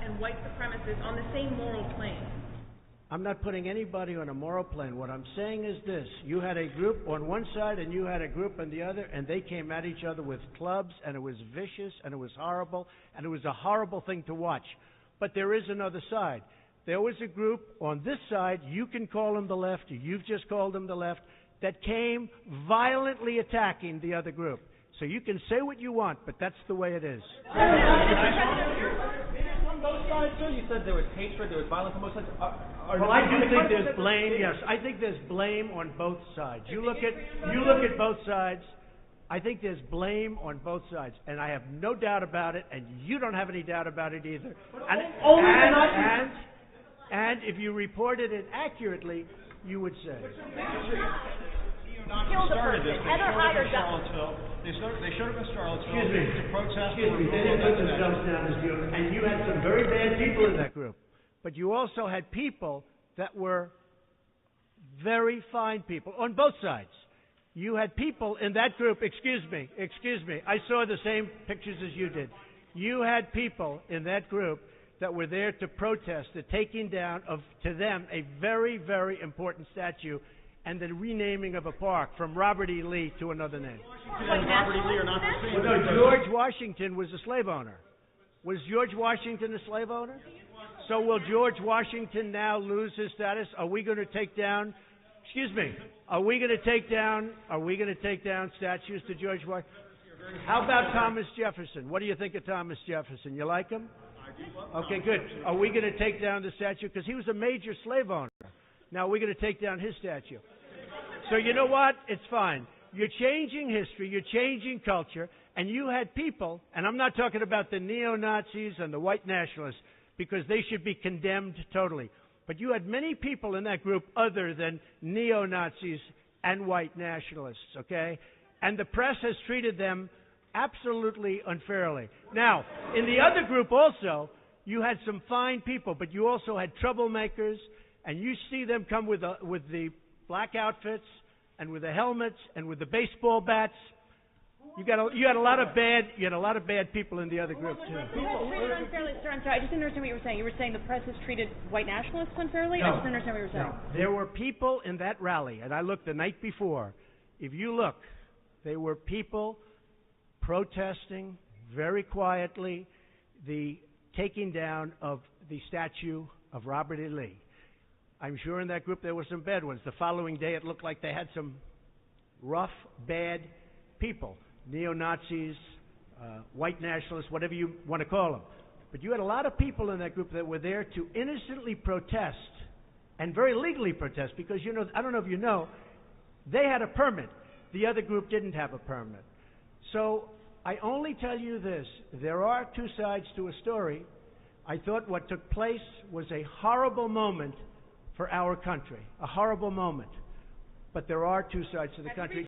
and white supremacists on the same moral plane. I'm not putting anybody on a moral plane. What I'm saying is this. You had a group on one side and you had a group on the other, and they came at each other with clubs, and it was vicious, and it was horrible, and it was a horrible thing to watch. But there is another side. There was a group on this side, you can call them the left, you've just called them the left, that came violently attacking the other group. So you can say what you want, but that's the way it is. On both sides, too? You said there was hatred, there was violence on both sides. Well, I do think there's blame. Yes, I think there's blame on both sides. You look at both sides. I think there's blame on both sides, and I have no doubt about it, and you don't have any doubt about it either. And if you reported it accurately, you would say. Started this. They showed up in Charlottesville to protest. Excuse me. They didn't put themselves down as you. And you had some very bad people in that group. But you also had people that were very fine people on both sides. You had people in that group, excuse me, I saw the same pictures as you did. You had people in that group that were there to protest the taking down of, to them, a very, very important statue and the renaming of a park from Robert E. Lee to another name. Robert E. Lee are not the same. No, George Washington was a slave owner. Was George Washington a slave owner? So will George Washington now lose his status? Are we going to take down, are we going to take down statues to George Washington? How about Thomas Jefferson? What do you think of Thomas Jefferson? You like him? Okay, good. Are we going to take down the statue? Because he was a major slave owner. Now we're going to take down his statue. So you know what? It's fine. You're changing history. You're changing culture. And you had people, and I'm not talking about the neo-Nazis and the white nationalists, because they should be condemned totally. But you had many people in that group other than neo-Nazis and white nationalists, okay? And the press has treated them absolutely unfairly. Now, in the other group also, you had some fine people, but you also had troublemakers, and you see them come with the black outfits and with the helmets and with the baseball bats. You had a lot of bad people in the other group too. Unfairly, sir, I'm sorry. I just didn't understand what you were saying. You were saying the press has treated white nationalists unfairly? No. I just didn't understand what you were saying. No. There were people in that rally, and I looked the night before. If you look, there were people protesting very quietly the taking down of the statue of Robert E. Lee. I'm sure in that group there were some bad ones. The following day it looked like they had some rough, bad people. Neo-Nazis, white nationalists, whatever you want to call them. But you had a lot of people in that group that were there to innocently protest, and very legally protest, because, you know, I don't know if you know, they had a permit. The other group didn't have a permit. So I only tell you this. There are two sides to a story. I thought what took place was a horrible moment for our country, a horrible moment. But there are two sides to the country.